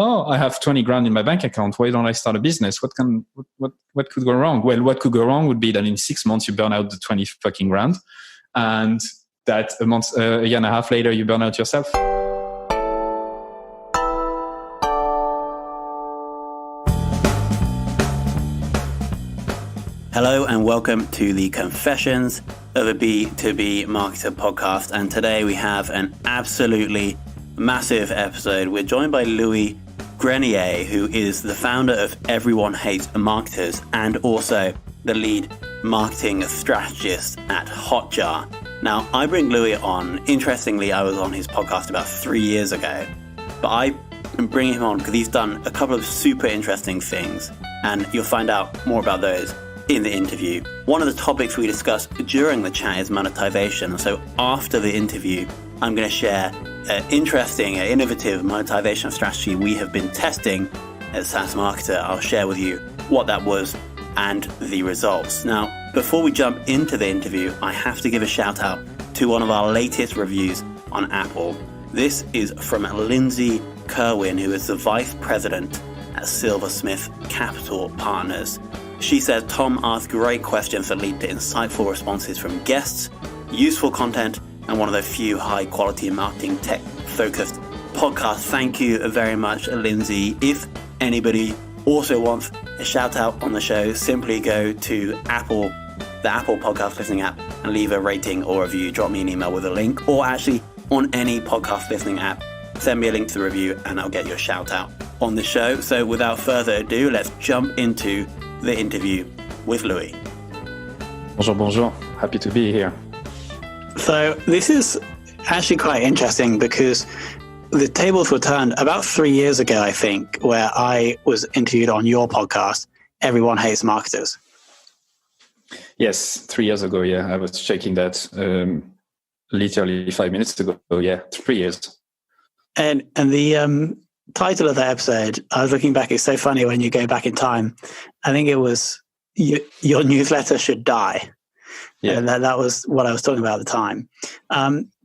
oh, I have 20 grand in my bank account. Why don't I start a business? What could go wrong? Well, what could go wrong would be that in 6 months you burn out the 20 fucking grand, and that a year and a half later you burn out yourself. Hello and welcome to the Confessions of a B2B Marketer podcast. And today we have an absolutely massive episode. We're joined by Louis Grenier, who is the founder of Everyone Hates Marketers and also the lead marketing strategist at Hotjar. Now, I bring Louis on. Interestingly, I was on his podcast about 3 years ago, but I am bringing him on because he's done a couple of super interesting things, and you'll find out more about those in the interview. One of the topics we discussed during the chat is monetization. So after the interview, I'm going to share an interesting, innovative monetization strategy we have been testing at SaaS Marketer. I'll share with you what that was and the results. Now, before we jump into the interview, I have to give a shout out to one of our latest reviews on Apple. This is from Lindsay Kerwin, who is the Vice President at Silversmith Capital Partners. She says, Tom asks great questions that lead to insightful responses from guests, useful content, and one of the few high-quality marketing tech-focused podcasts. Thank you very much, Lindsay. If anybody also wants a shout-out on the show, simply go to the Apple podcast listening app and leave a rating or review. Drop me an email with a link, or actually on any podcast listening app, send me a link to the review and I'll get your shout-out on the show. So without further ado, let's jump into the interview with Louis. Bonjour. Happy to be here. So this is actually quite interesting because the tables were turned about 3 years ago, I think, where I was interviewed on your podcast, Everyone Hates Marketers. Yes, 3 years ago. Yeah, I was checking that literally 5 minutes ago. Yeah, 3 years. And the title of that episode, I was looking back, it's so funny when you go back in time. I think it was your newsletter should die. Yeah. And that was what I was talking about at the time.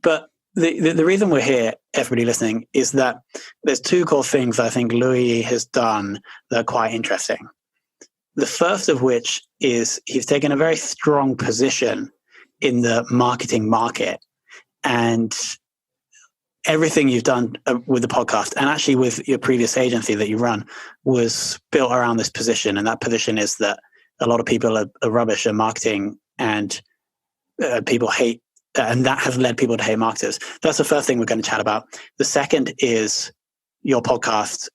But the reason we're here, everybody listening, is that there's two core things I think Louis has done that are quite interesting. The first of which is he's taken a very strong position in the marketing market, and everything you've done with the podcast and actually with your previous agency that you run was built around this position. And that position is that a lot of people are rubbish at marketing, and people hate, and that has led people to hate marketers. That's the first thing we're going to chat about. The second is your podcast,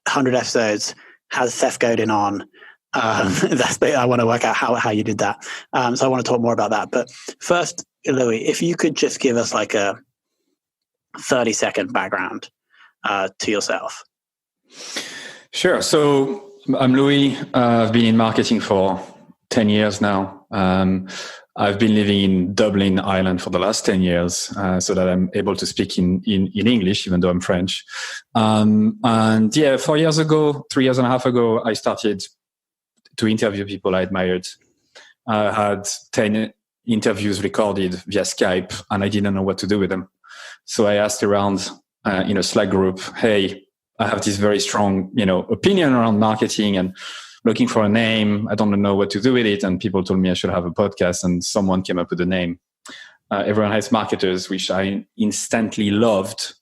100 episodes, has Seth Godin on. I want to work out how you did that. So I want to talk more about that. But first, Louis, if you could just give us like a 30-second background to yourself. Sure. So I'm Louis. I've been in marketing for 10 years now. I've been living in Dublin, Ireland for the last 10 years, so that I'm able to speak in English, even though I'm French. And yeah, 4 years ago, 3 years and a half ago, I started to interview people I admired. I had 10 interviews recorded via Skype, and I didn't know what to do with them. So I asked around in a Slack group, hey, I have this very strong, opinion around marketing and looking for a name. I don't know what to do with it. And people told me I should have a podcast, and someone came up with the name. Everyone Hates Marketers, which I instantly loved.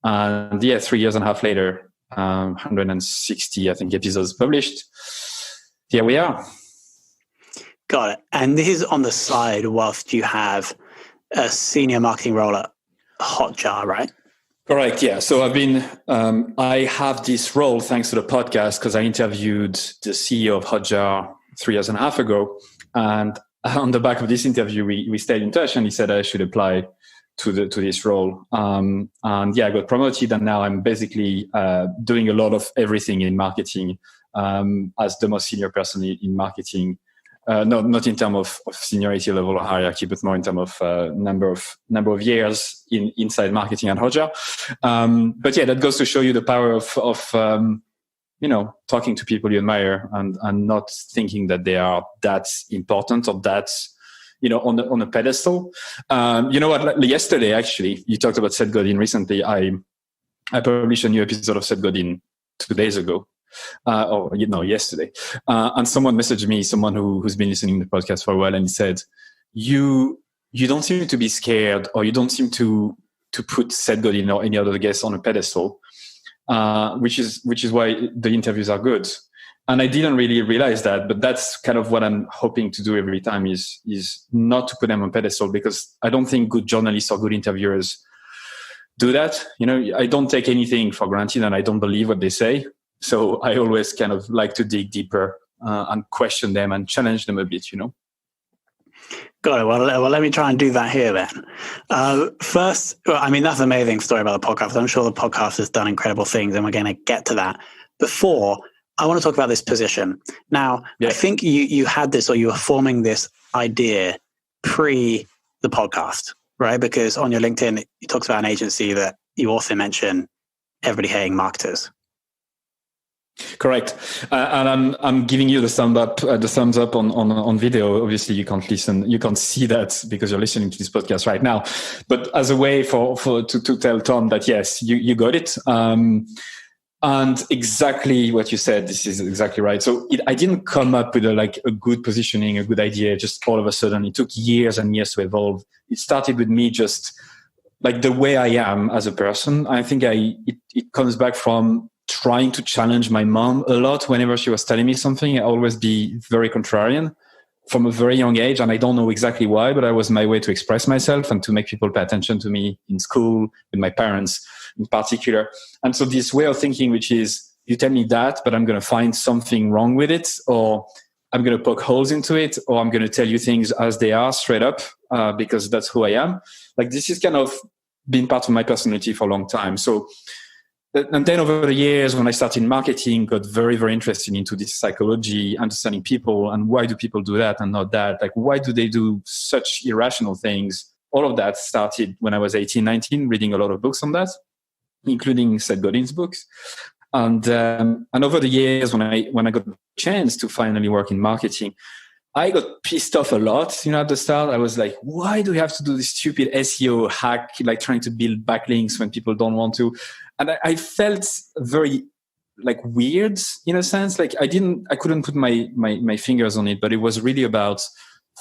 And yeah, 3 years and a half later, 160, I think, episodes published. Here we are. Got it. And this is on the side whilst you have a senior marketing role at Hotjar, right? Correct. Yeah. So I have this role thanks to the podcast because I interviewed the CEO of Hotjar 3 years and a half ago. And on the back of this interview, we stayed in touch, and he said I should apply to this role. And yeah, I got promoted, and now I'm basically doing a lot of everything in marketing as the most senior person in marketing. No, not in terms of seniority level or hierarchy, but more in terms of number of years inside marketing at Hotjar. But yeah, that goes to show you the power of talking to people you admire and not thinking that they are that important or that on a pedestal. You know what? Yesterday, actually, you talked about Seth Godin recently. I published a new episode of Seth Godin 2 days ago, or yesterday, and someone messaged me, someone who's been listening to the podcast for a while, and he said, "You don't seem to be scared, or you don't seem to put Seth Godin or any other guest on a pedestal, which is why the interviews are good." And I didn't really realize that, but that's kind of what I'm hoping to do every time is not to put them on pedestal, because I don't think good journalists or good interviewers do that. I don't take anything for granted, and I don't believe what they say. So I always kind of like to dig deeper and question them and challenge them a bit, Got it. Well, let me try and do that here then. First, that's an amazing story about the podcast. I'm sure the podcast has done incredible things, and we're going to get to that. Before, I want to talk about this position. Now, yeah. I think you had this, or you were forming this idea pre the podcast, right? Because on your LinkedIn, you talked about an agency that you also mention everybody hating marketers. Correct, and I'm giving you the thumbs up on video. Obviously, you can't see that because you're listening to this podcast right now. But as a way to tell Tom that yes, you got it. And exactly what you said, this is exactly right. So I didn't come up with a good positioning, a good idea, just all of a sudden. It took years and years to evolve. It started with me just like the way I am as a person. I think it comes back from trying to challenge my mom a lot. Whenever she was telling me something, I always be very contrarian from a very young age. And I don't know exactly why, but that was my way to express myself and to make people pay attention to me in school, with my parents in particular. And so this way of thinking, which is, you tell me that, but I'm going to find something wrong with it, or I'm going to poke holes into it, or I'm going to tell you things as they are straight up, because that's who I am. Like, this has kind of been part of my personality for a long time. So, and then over the years, when I started marketing, got very, very interested into this psychology, understanding people, and why do people do that and not that? Like, why do they do such irrational things? All of that started when I was 18, 19, reading a lot of books on that, including Seth Godin's books. And over the years, when I got the chance to finally work in marketing, I got pissed off a lot. At the start, I was like, why do we have to do this stupid SEO hack, like trying to build backlinks when people don't want to? And I felt very weird in a sense. Like I couldn't put my fingers on it, but it was really about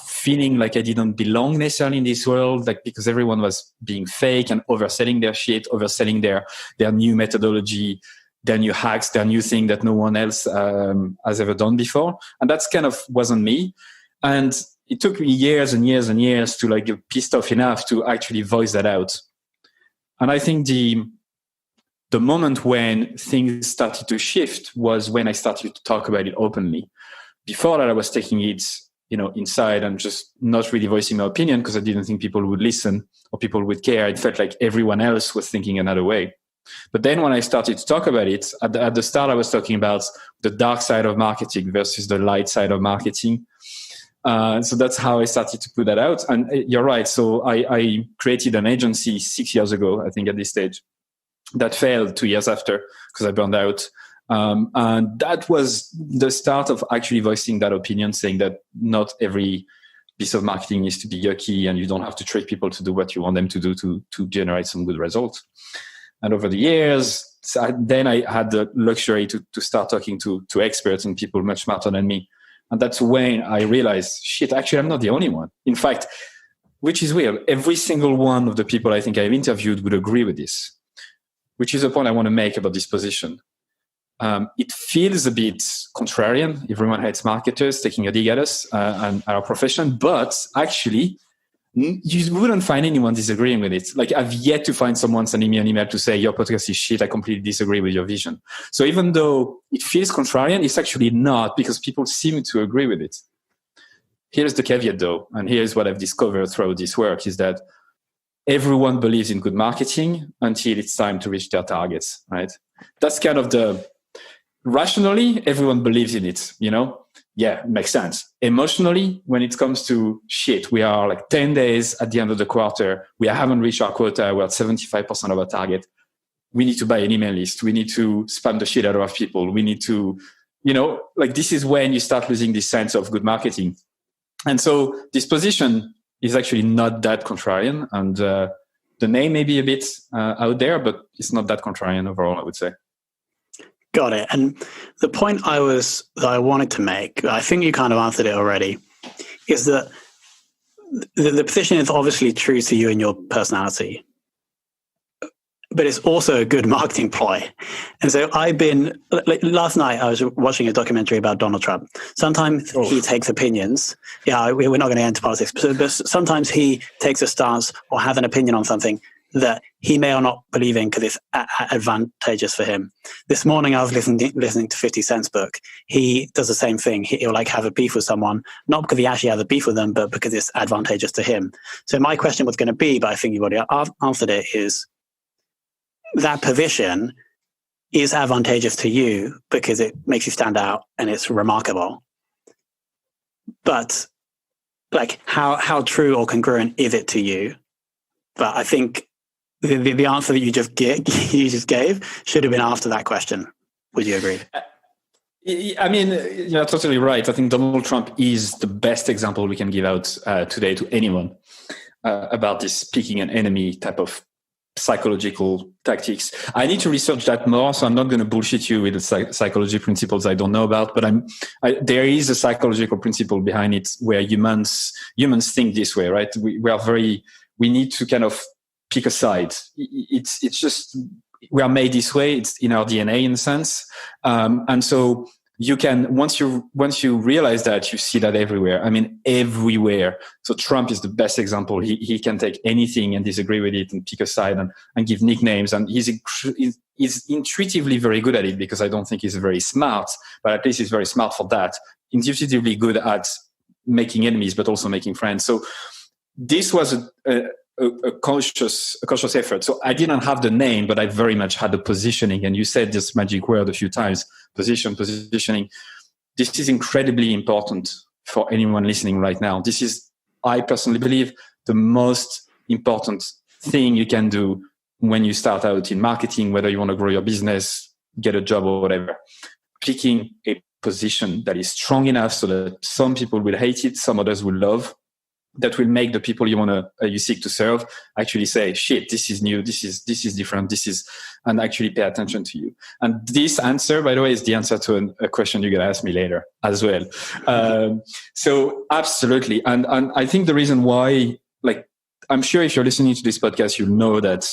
feeling like I didn't belong necessarily in this world, like because everyone was being fake and overselling their shit, overselling their new methodology, their new hacks, their new thing that no one else has ever done before. And that's kind of wasn't me. And it took me years and years and years to get pissed off enough to actually voice that out. And I think the moment when things started to shift was when I started to talk about it openly. Before that, I was taking it, inside and just not really voicing my opinion because I didn't think people would listen or people would care. It felt like everyone else was thinking another way. But then when I started to talk about it, at the start, I was talking about the dark side of marketing versus the light side of marketing. So that's how I started to put that out. And you're right. So I created an agency 6 years ago, I think at this stage, that failed 2 years after because I burned out. And that was the start of actually voicing that opinion, saying that not every piece of marketing needs to be yucky and you don't have to trick people to do what you want them to do to generate some good results. And over the years, then I had the luxury to start talking to experts and people much smarter than me. And that's when I realized, shit, actually, I'm not the only one. In fact, which is weird, every single one of the people I think I've interviewed would agree with this, which is the point I want to make about this position. It feels a bit contrarian. Everyone hates marketers, taking a dig at us and our profession, but actually, you wouldn't find anyone disagreeing with it. Like I've yet to find someone sending me an email to say, your podcast is shit, I completely disagree with your vision. So even though it feels contrarian, it's actually not because people seem to agree with it. Here's the caveat though, and here's what I've discovered throughout this work is that everyone believes in good marketing until it's time to reach their targets, right? That's kind of rationally, everyone believes in it, Yeah, it makes sense. Emotionally, when it comes to shit, we are 10 days at the end of the quarter. We haven't reached our quota. We're at 75% of our target. We need to buy an email list. We need to spam the shit out of our people. We need to, this is when you start losing this sense of good marketing. And so this position is actually not that contrarian. And the name may be a bit out there, but it's not that contrarian overall, I would say. Got it. And the point that I wanted to make, I think you kind of answered it already, is that the position is obviously true to you and your personality, but it's also a good marketing ploy. And so last night I was watching a documentary about Donald Trump. Sometimes he takes opinions. Yeah, we're not going to get into politics, but sometimes he takes a stance or has an opinion on something that he may or not believe in because it's advantageous for him. This morning I was listening to 50 Cent's book. He does the same thing. He'll like have a beef with someone, not because he actually has a beef with them, but because it's advantageous to him. So my question was going to be, but I think you've already answered it, is that position is advantageous to you because it makes you stand out and it's remarkable. But like how true or congruent is it to you? But I think the answer that you just gave should have been after that question. Would you agree? I mean, you're totally right. I think Donald Trump is the best example we can give out today to anyone about this picking an enemy type of psychological tactics. I need to research that more, so I'm not going to bullshit you with the psychology principles I don't know about, but there is a psychological principle behind it where humans think this way, right? We need to kind of pick a side. It's just, we are made this way. It's in our DNA in a sense. And so you can, once you realize that, you see that everywhere. I mean, everywhere. So Trump is the best example. He can take anything and disagree with it and pick a side and give nicknames. And he's intuitively very good at it, because I don't think he's very smart, but at least he's very smart for that. Intuitively good at making enemies, but also making friends. So this was a conscious effort. So I didn't have the name, but I very much had the positioning. And you said this magic word a few times, positioning. This is incredibly important for anyone listening right now. This is, I personally believe, the most important thing you can do when you start out in marketing, whether you want to grow your business, get a job or whatever. Picking a position that is strong enough so that some people will hate it, some others will love, that will make the people you seek to serve actually say, shit, this is new, this is different, and actually pay attention to you. And this answer, by the way, is the answer to a question you're going to ask me later as well. So absolutely. And I think the reason why, like, I'm sure if you're listening to this podcast, you'll know that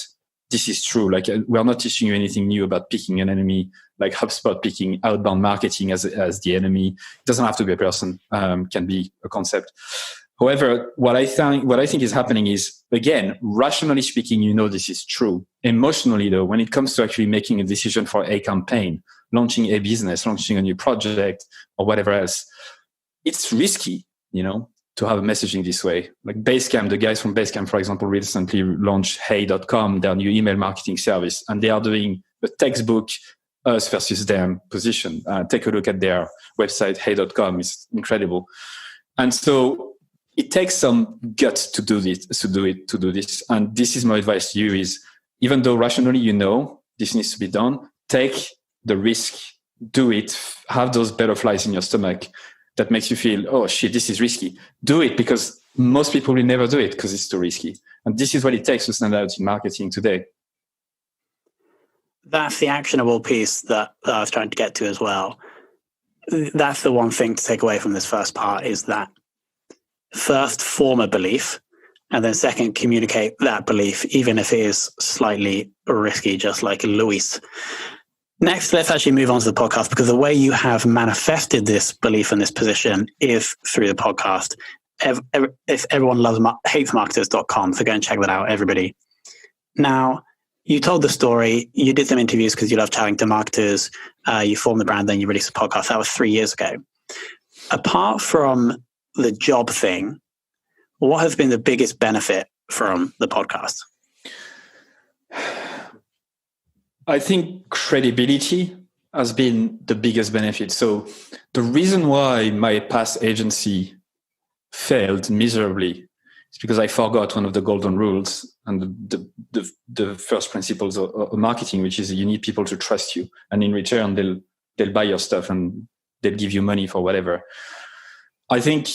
this is true. Like, we're not teaching you anything new about picking an enemy, like HubSpot picking outbound marketing as the enemy. It doesn't have to be a person, can be a concept. However, what I think is happening is, again, rationally speaking, this is true. Emotionally, though, when it comes to actually making a decision for a campaign, launching a business, launching a new project, or whatever else, it's risky, to have a messaging this way. Like Basecamp, the guys from Basecamp, for example, recently launched Hey.com, their new email marketing service, and they are doing a textbook us versus them position. Take a look at their website, Hey.com. It's incredible. And so it takes some guts to do this. And this is my advice to you: is, even though rationally this needs to be done, take the risk, do it, have those butterflies in your stomach that makes you feel, oh shit, this is risky. Do it, because most people will never do it because it's too risky. And this is what it takes to stand out in marketing today. That's the actionable piece that I was trying to get to as well. That's the one thing to take away from this first part, is that first, form a belief, and then second, communicate that belief, even if it is slightly risky, just like Luis. Next, let's actually move on to the podcast, because the way you have manifested this belief and this position is through the podcast. If everyone loves hatesmarketers.com, so go and check that out, everybody. Now, you told the story, you did some interviews because you love chatting to marketers, you formed the brand, then you released a podcast. That was 3 years ago. Apart from the job thing, what has been the biggest benefit from the podcast? I think credibility has been the biggest benefit. So the reason why my past agency failed miserably is because I forgot one of the golden rules and the first principles of marketing, which is you need people to trust you, and in return they'll buy your stuff and they'll give you money for whatever. I think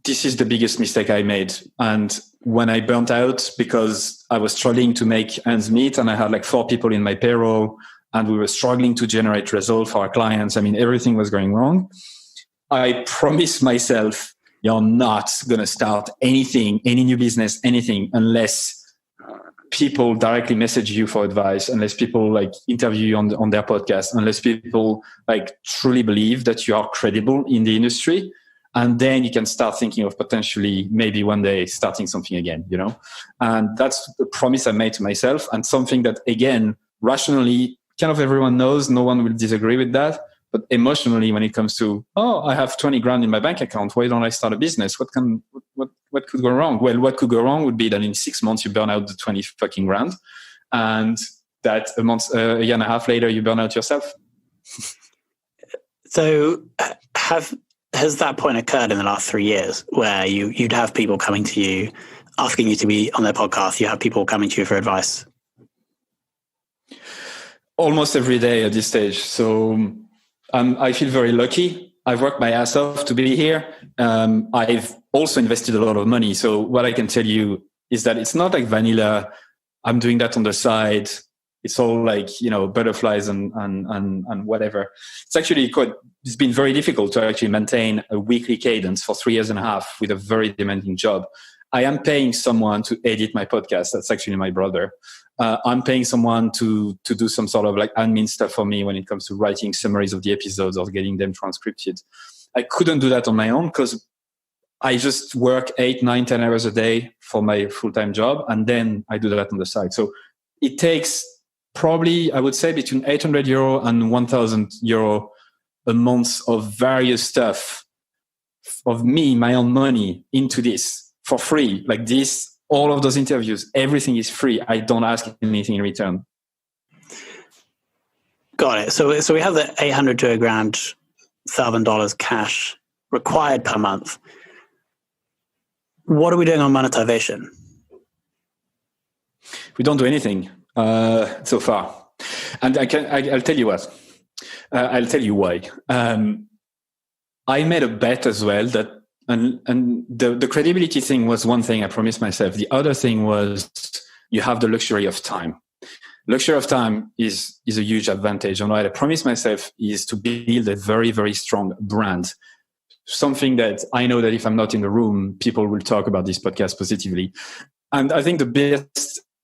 this is the biggest mistake I made. And when I burnt out because I was struggling to make ends meet and I had like 4 people in my payroll and we were struggling to generate results for our clients. I mean, everything was going wrong. I promised myself, you're not going to start anything, any new business, anything, unless people directly message you for advice, unless people like interview you on their podcast, unless people like truly believe that you are credible in the industry. And then you can start thinking of potentially maybe one day starting something again, you know? And that's the promise I made to myself, and something that, again, rationally, kind of everyone knows, no one will disagree with that. But emotionally, when it comes to, I have 20 grand in my bank account, why don't I start a business? What could go wrong? Well, what could go wrong would be that in 6 months you burn out the 20 fucking grand, and that a year and a half later you burn out yourself. So has that point occurred in the last 3 years where you'd have people coming to you asking you to be on their podcast? You have people coming to you for advice? Almost every day at this stage. So I feel very lucky. I've worked my ass off to be here. I've also invested a lot of money. So what I can tell you is that it's not like vanilla. I'm doing that on the side. It's all like, you know, butterflies and whatever. It's actually it's been very difficult to actually maintain a weekly cadence for 3 years and a half with a very demanding job. I am paying someone to edit my podcast. That's actually my brother. I'm paying someone to do some sort of like admin stuff for me when it comes to writing summaries of the episodes or getting them transcripted. I couldn't do that on my own because I just work 8, 9, 10 hours a day for my full-time job. And then I do that on the side. So it takes probably, I would say, between €800 and €1,000 a month of various stuff of me, my own money into this for free. Like this, all of those interviews, everything is free. I don't ask anything in return. Got it. So we have the $800 to $1,000 cash required per month. What are we doing on monetization? We don't do anything so far, and I'll tell you what. I'll tell you why. I made a bet as well that, and the credibility thing was one thing I promised myself. The other thing was you have the luxury of time. Luxury of time is a huge advantage. And what I promised myself is to build a very, very strong brand. Something that I know that if I'm not in the room, people will talk about this podcast positively. And I think the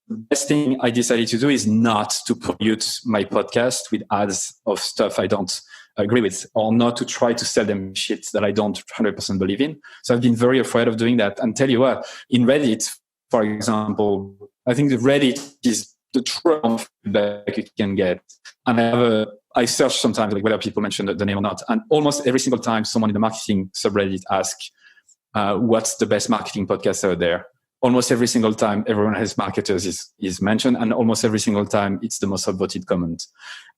best thing I decided to do is not to pollute my podcast with ads of stuff I don't agree with, or not to try to sell them shit that I don't 100% believe in. So I've been very afraid of doing that. And tell you what, in Reddit, for example, I think the Reddit is the true feedback you can get. And I search sometimes like whether people mention the name or not. And almost every single time someone in the marketing subreddit asks, what's the best marketing podcast out there? Almost every single time everyone has marketers is mentioned. And almost every single time it's the most upvoted comment.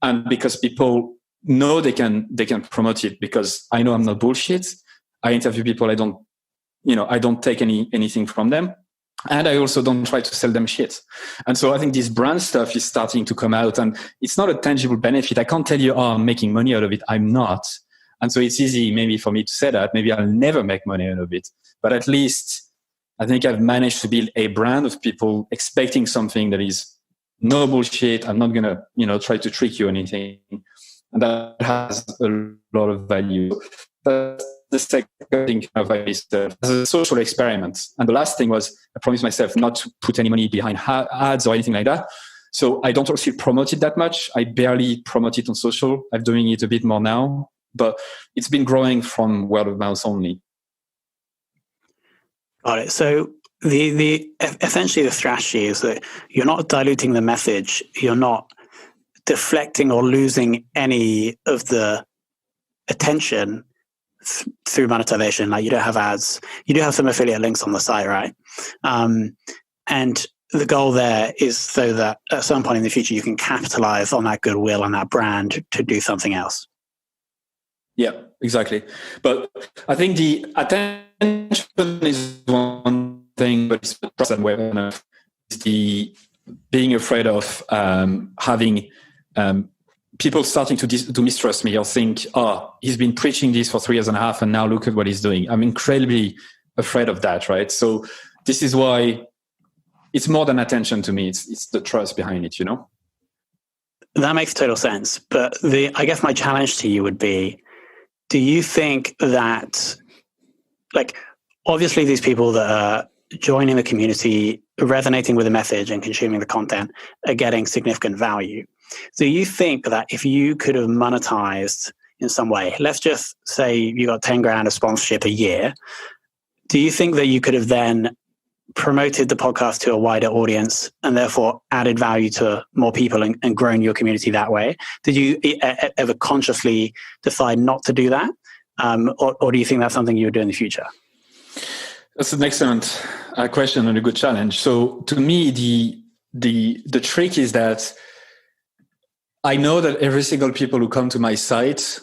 And because people know they can promote it, because I know I'm not bullshit. I interview people. I don't take anything from them. And I also don't try to sell them shit. And so I think this brand stuff is starting to come out, and it's not a tangible benefit. I can't tell you, I'm making money out of it. I'm not. And so it's easy maybe for me to say that. Maybe I'll never make money out of it. But at least I think I've managed to build a brand of people expecting something that is no bullshit. I'm not going to, try to trick you or anything. And that has a lot of value. That's the second thing of as a social experiment. And the last thing was I promised myself not to put any money behind ads or anything like that. So I don't actually promote it that much. I barely promote it on social. I'm doing it a bit more now, but it's been growing from word of mouth only. Got it. So essentially the strategy is that you're not diluting the message. You're not deflecting or losing any of the attention through monetization. Like you don't have ads, you do have some affiliate links on the site, right? And the goal there is so that at some point in the future you can capitalize on that goodwill and that brand to do something else. Yeah, exactly. But I think the attention is one thing, but it's the trust and awareness. It's the being afraid of having people starting to mistrust me or think, he's been preaching this for 3 years and a half and now look at what he's doing. I'm incredibly afraid of that, right? So this is why it's more than attention to me. It's the trust behind it, That makes total sense. But I guess my challenge to you would be, do you think that, like, obviously these people that are joining the community, resonating with the message and consuming the content are getting significant value. Do you think that if you could have monetized in some way, let's just say you got 10 grand of sponsorship a year, do you think that you could have then promoted the podcast to a wider audience and therefore added value to more people and grown your community that way? Did you ever consciously decide not to do that? Or do you think that's something you would do in the future? That's an excellent question and a good challenge. So to me, the trick is that I know that every single people who come to my site,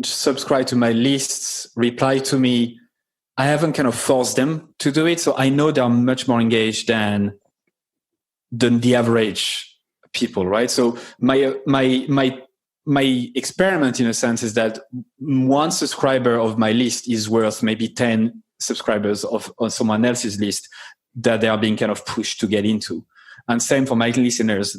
subscribe to my lists, reply to me, I haven't kind of forced them to do it. So I know they're much more engaged than the average people, right? So my experiment in a sense is that one subscriber of my list is worth maybe 10 subscribers on someone else's list that they are being kind of pushed to get into. And same for my listeners.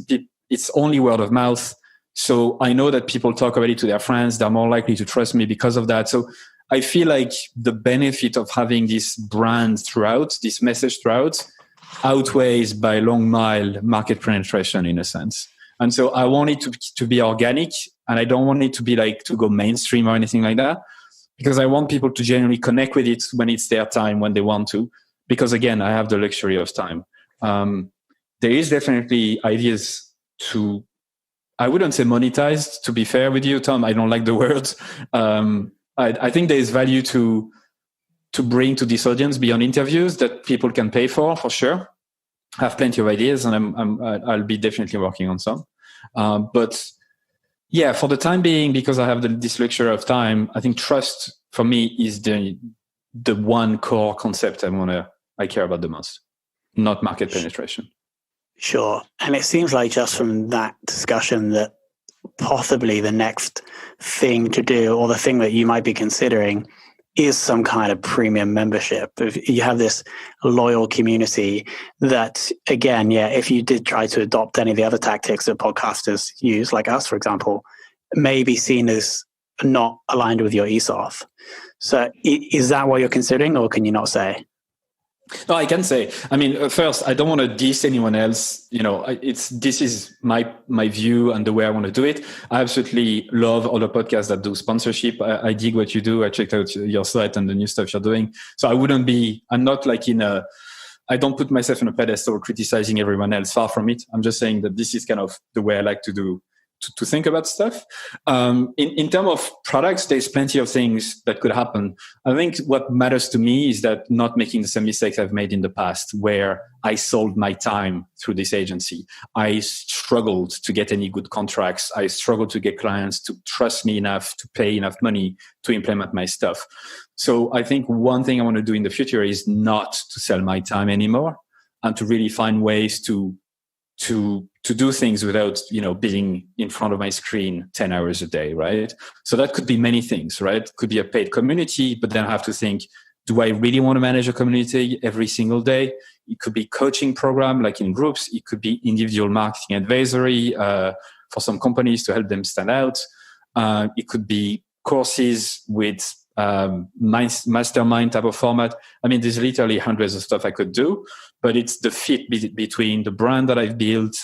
It's only word of mouth. So I know that people talk about it to their friends. They're more likely to trust me because of that. So I feel like the benefit of having this brand throughout, this message throughout, outweighs by a long mile market penetration in a sense. And so I want it to be organic, and I don't want it to be like to go mainstream or anything like that, because I want people to genuinely connect with it when it's their time, when they want to, because again, I have the luxury of time. There is definitely ideas to, I wouldn't say monetized, to be fair with you, Tom. I don't like the word. I think there is value to bring to this audience beyond interviews that people can pay for sure. I have plenty of ideas, and I'll be definitely working on some. But yeah, for the time being, because I have this luxury of time, I think trust for me is the one core concept I care about the most, not market penetration. Sure. And it seems like just from that discussion that possibly the next thing to do, or the thing that you might be considering, is some kind of premium membership. If you have this loyal community that, again, if you did try to adopt any of the other tactics that podcasters use, like us, for example, may be seen as not aligned with your ethos. So is that what you're considering, or can you not say? No, I can say. I mean, first, I don't want to diss anyone else. This is my view and the way I want to do it. I absolutely love all the podcasts that do sponsorship. I dig what you do. I checked out your site and the new stuff you're doing. So I'm not like I don't put myself in a pedestal criticizing everyone else. Far from it. I'm just saying that this is kind of the way I like to think about stuff. In terms of products, there's plenty of things that could happen. I think what matters to me is that not making the same mistakes I've made in the past, where I sold my time through this agency. I struggled to get any good contracts. I struggled to get clients to trust me enough to pay enough money to implement my stuff. So I think one thing I want to do in the future is not to sell my time anymore, and to really find ways to do things without, being in front of my screen 10 hours a day, right? So that could be many things, right? It could be a paid community, but then I have to think, do I really want to manage a community every single day? It could be coaching program, like in groups. It could be individual marketing advisory for some companies to help them stand out. It could be courses with mastermind type of format. I mean, there's literally hundreds of stuff I could do, but it's the fit between the brand that I've built,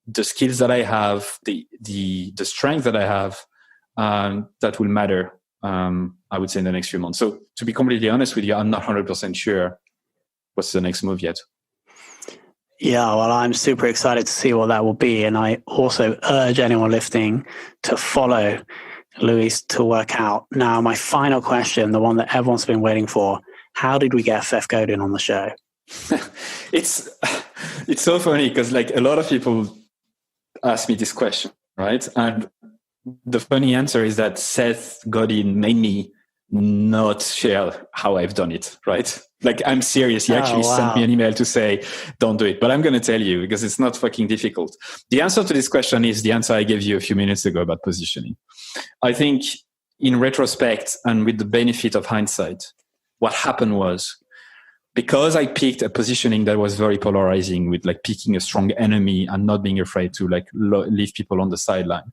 the skills that I have, the strength that I have, that will matter, I would say, in the next few months. So to be completely honest with you, I'm not 100% sure what's the next move yet. Yeah, well, I'm super excited to see what that will be. And I also urge anyone listening to follow Louis to work out. Now, my final question, the one that everyone's been waiting for: how did we get Seth Godin on the show? It's so funny because like a lot of people ask me this question, right? And the funny answer is that Seth Godin made me not share how I've done it, right? Like, I'm serious. He actually sent me an email to say, don't do it. But I'm going to tell you because it's not fucking difficult. The answer to this question is the answer I gave you a few minutes ago about positioning. I think in retrospect and with the benefit of hindsight, what happened was because I picked a positioning that was very polarizing, with like picking a strong enemy and not being afraid to like leave people on the sideline,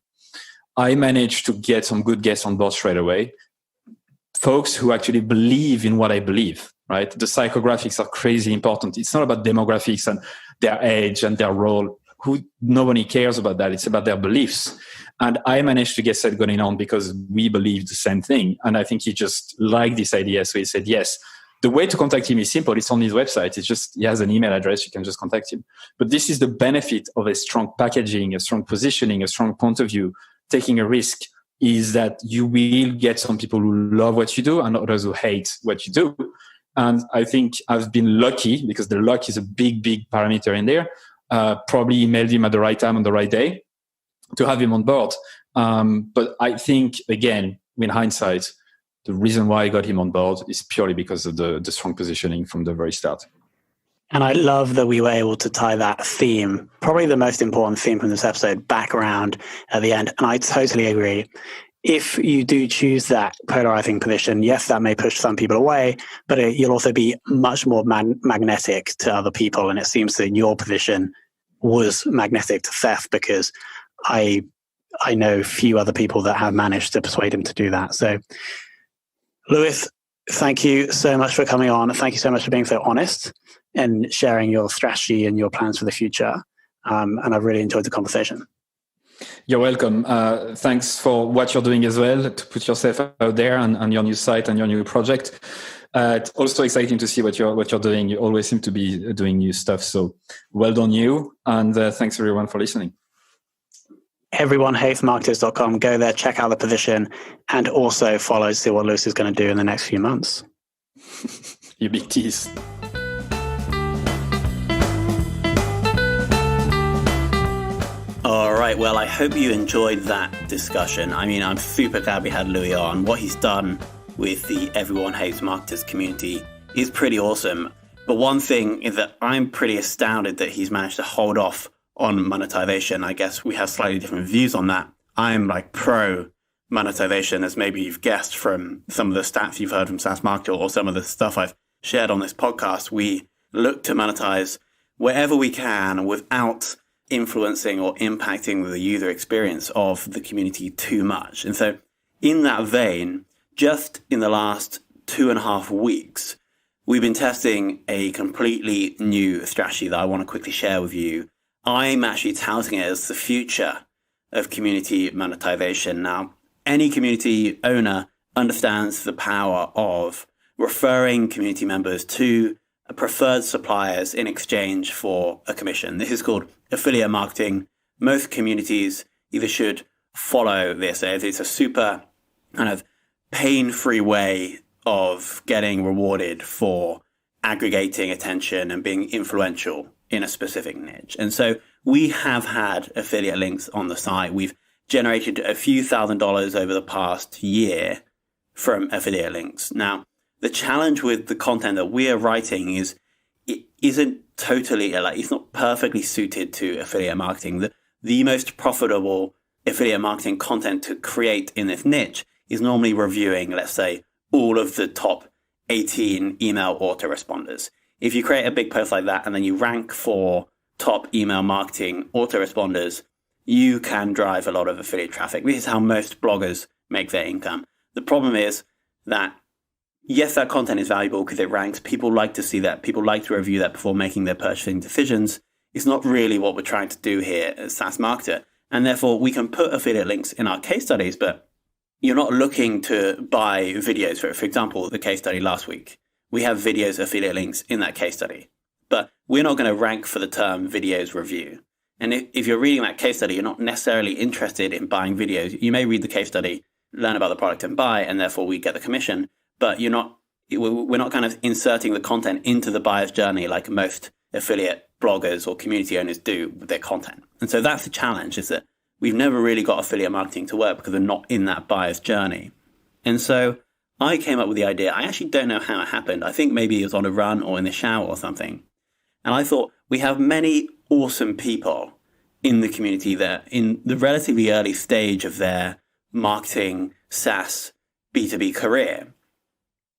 I managed to get some good guests on board straight away. Folks who actually believe in what I believe, right? The psychographics are crazy important. It's not about demographics and their age and their role. Nobody cares about that. It's about their beliefs. And I managed to get Seth Godin on because we believed the same thing. And I think he just liked this idea. So he said, yes. The way to contact him is simple. It's on his website. It's just, he has an email address. You can just contact him. But this is the benefit of a strong packaging, a strong positioning, a strong point of view, taking a risk, is that you will get some people who love what you do and others who hate what you do. And I think I've been lucky, because the luck is a big, big parameter in there. Probably emailed him at the right time on the right day to have him on board. But I think, again, in hindsight, the reason why I got him on board is purely because of the strong positioning from the very start. And I love that we were able to tie that theme, probably the most important theme from this episode, back around at the end. And I totally agree. If you do choose that polarizing position, yes, that may push some people away, but you'll also be much more magnetic to other people. And it seems that your position was magnetic to Seth, because I know few other people that have managed to persuade him to do that. So, Louis, thank you so much for coming on. Thank you so much for being so honest and sharing your strategy and your plans for the future. And I've really enjoyed the conversation. You're welcome. Thanks for what you're doing as well, to put yourself out there and your new site and your new project. It's also exciting to see what you're doing. You always seem to be doing new stuff. So well done you. And thanks everyone for listening. Everyonehatesmarketers.com. Go there, check out the position, and also follow to see what Louis is going to do in the next few months. You big tease. All right. Well, I hope you enjoyed that discussion. I mean, I'm super glad we had Louis on. What he's done with the Everyone Hates Marketers community is pretty awesome. But one thing is that I'm pretty astounded that he's managed to hold off on monetization. I guess we have slightly different views on that. I'm like pro monetization, as maybe you've guessed from some of the stats you've heard from SaaS Marketer or some of the stuff I've shared on this podcast. We look to monetize wherever we can without influencing or impacting the user experience of the community too much. And so in that vein, just in the last 2.5 weeks, we've been testing a completely new strategy that I want to quickly share with you. I'm actually touting it as the future of community monetization. Now, any community owner understands the power of referring community members to preferred suppliers in exchange for a commission. This is called affiliate marketing. Most communities either should follow this. It's a super kind of pain-free way of getting rewarded for aggregating attention and being influential in a specific niche. And so we have had affiliate links on the site. We've generated a few $1,000s over the past year from affiliate links. Now, the challenge with the content that we are writing is it isn't totally, it's not perfectly suited to affiliate marketing. The most profitable affiliate marketing content to create in this niche is normally reviewing, let's say, all of the top 18 email autoresponders. If you create a big post like that and then you rank for top email marketing autoresponders, you can drive a lot of affiliate traffic. This is how most bloggers make their income. The problem is that, yes, that content is valuable because it ranks. People like to see that. People like to review that before making their purchasing decisions. It's not really what we're trying to do here as SaaS Marketer. And therefore, we can put affiliate links in our case studies, but you're not looking to buy videos. For example, the case study last week, we have videos affiliate links in that case study, but we're not going to rank for the term videos review. And if you're reading that case study, you're not necessarily interested in buying videos. You may read the case study, learn about the product and buy, and therefore we get the commission, but we're not kind of inserting the content into the buyer's journey like most affiliate bloggers or community owners do with their content. And so that's the challenge, is that we've never really got affiliate marketing to work because we're not in that buyer's journey. And so I came up with the idea. I actually don't know how it happened. I think maybe it was on a run or in the shower or something. And I thought, we have many awesome people in the community that in the relatively early stage of their marketing, SaaS, B2B career.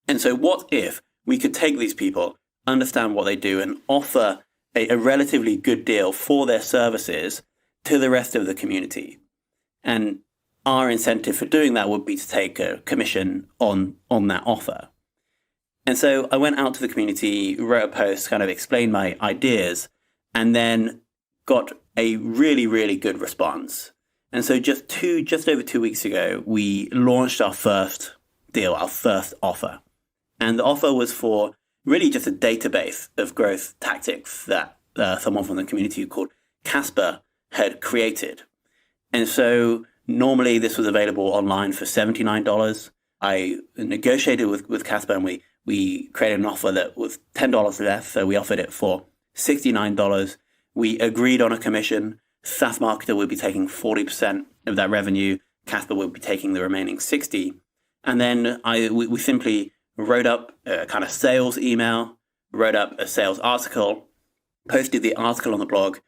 And so what if we could take these people understand what they do, and offer a relatively good deal for their services to the rest of the community. And our incentive for doing that would be to take a commission on that offer. And so I went out to the community, wrote a post, kind of explained my ideas, and then got a really, really good response. And so just over 2 weeks ago, we launched our first deal, our first offer. And the offer was for really just a database of growth tactics that someone from the community called Casper had created. And so normally this was available online for $79. I negotiated with Casper, and we created an offer that was $10 less. So we offered it for $69. We agreed on a commission. SaaS Marketer would be taking 40% of that revenue. Casper would be taking the remaining 60%. And then we simply wrote up a kind of sales email, wrote up a sales article, posted the article on the blog,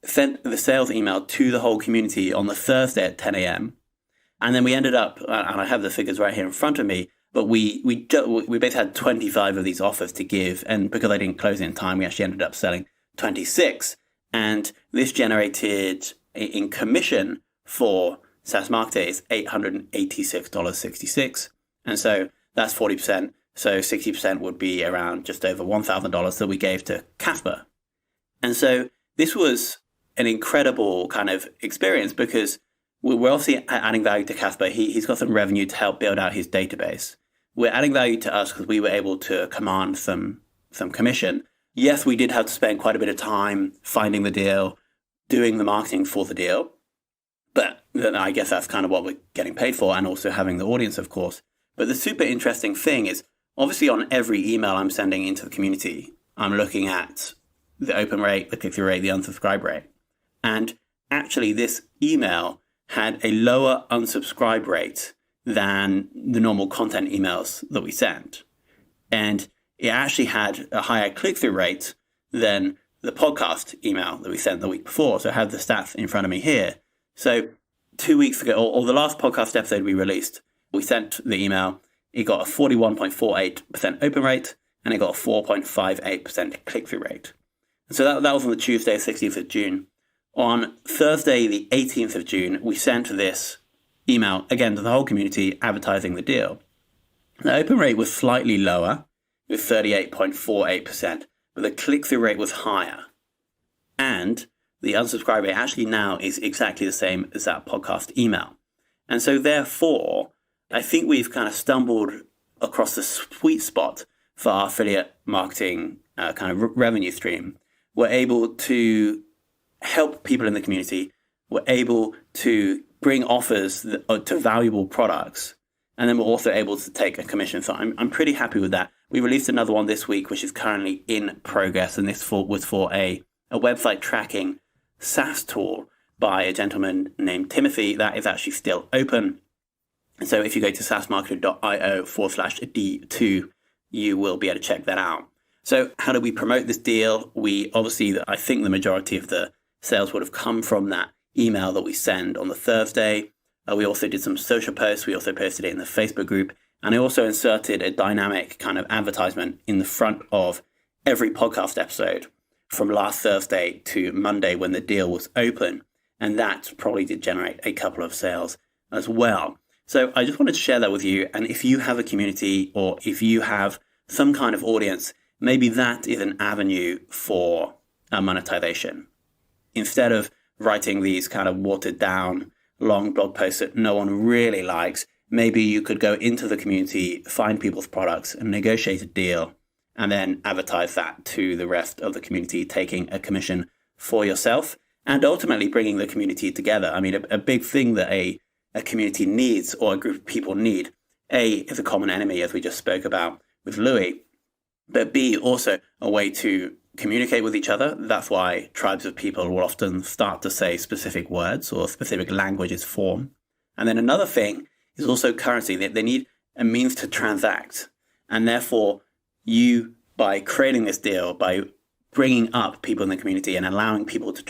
sent the sales email to the whole community on the Thursday at 10 a.m. And then we ended up, and I have the figures right here in front of me, but we basically had 25 of these offers to give. And because I didn't close in time, we actually ended up selling 26. And this generated in commission for SaaS Marketer is $886.66. And so that's 40%. So 60% would be around just over $1,000 that we gave to Casper. And so this was an incredible kind of experience because we're obviously adding value to Casper. He's got some revenue to help build out his database. We're adding value to us because we were able to command some commission. Yes, we did have to spend quite a bit of time finding the deal, doing the marketing for the deal. But then I guess that's kind of what we're getting paid for, and also having the audience, of course. But the super interesting thing is, obviously on every email I'm sending into the community, I'm looking at the open rate, the click-through rate, the unsubscribe rate. And actually this email had a lower unsubscribe rate than the normal content emails that we send. And it actually had a higher click-through rate than the podcast email that we sent the week before. So I have the stats in front of me here. So 2 weeks ago, or the last podcast episode we released, we sent the email. It got a 41.48% open rate, and it got a 4.58% click-through rate. And so that was on the Tuesday, 16th of June. On Thursday, the 18th of June, we sent this email, again, to the whole community advertising the deal. The open rate was slightly lower, with 38.48%, but the click-through rate was higher. And the unsubscribe rate actually now is exactly the same as that podcast email. And so therefore, I think we've kind of stumbled across the sweet spot for our affiliate marketing kind of revenue stream. We're able to help people in the community. We're able to bring offers to valuable products. And then we're also able to take a commission. So I'm pretty happy with that. We released another one this week, which is currently in progress. And this was for a website tracking SaaS tool by a gentleman named Timothy that is actually still open. And so if you go to saasmarketer.io/D2, you will be able to check that out. So how do we promote this deal? We obviously, I think the majority of the sales would have come from that email that we send on the Thursday. We also did some social posts. We also posted it in the Facebook group. And I also inserted a dynamic kind of advertisement in the front of every podcast episode from last Thursday to Monday when the deal was open. And that probably did generate a couple of sales as well. So I just wanted to share that with you. And if you have a community or if you have some kind of audience, maybe that is an avenue for monetization. Instead of writing these kind of watered down long blog posts that no one really likes, maybe you could go into the community, find people's products and negotiate a deal, and then advertise that to the rest of the community, taking a commission for yourself and ultimately bringing the community together. I mean, a big thing that a community needs, or a group of people need, A, is a common enemy, as we just spoke about with Louis, but B, also a way to communicate with each other. That's why tribes of people will often start to say specific words or specific languages form. And then another thing is also currency. They need a means to transact. And therefore, you, by creating this deal, by bringing up people in the community and allowing people to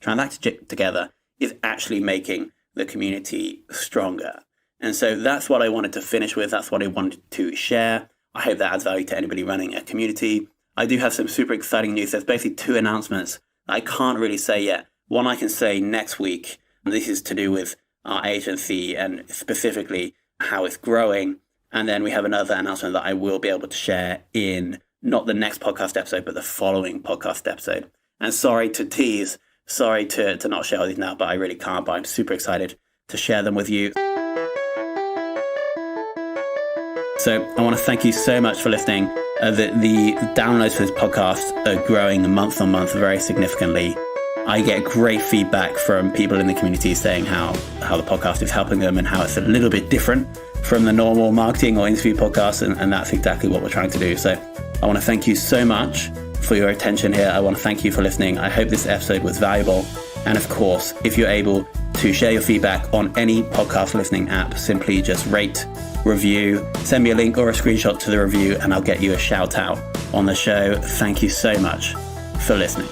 transact together, is actually making the community stronger. And so that's what I wanted to finish with. That's what I wanted to share. I hope that adds value to anybody running a community. I do have some super exciting news. There's basically 2 announcements that I can't really say yet. One I can say next week. This is to do with our agency and specifically how it's growing. And then we have another announcement that I will be able to share in not the next podcast episode, but the following podcast episode. And sorry to tease, sorry to not share all these now, but I really can't. But I'm super excited to share them with you. So I want to thank you so much for listening. The downloads for this podcast are growing month on month very significantly. I get great feedback from people in the community saying how the podcast is helping them and how it's a little bit different from the normal marketing or interview podcast. And that's exactly what we're trying to do. So I want to thank you so much for your attention here. I want to thank you for listening. I hope this episode was valuable. And of course, if you're able to share your feedback on any podcast listening app, simply just rate, review, send me a link or a screenshot to the review, and I'll get you a shout out on the show. Thank you so much for listening.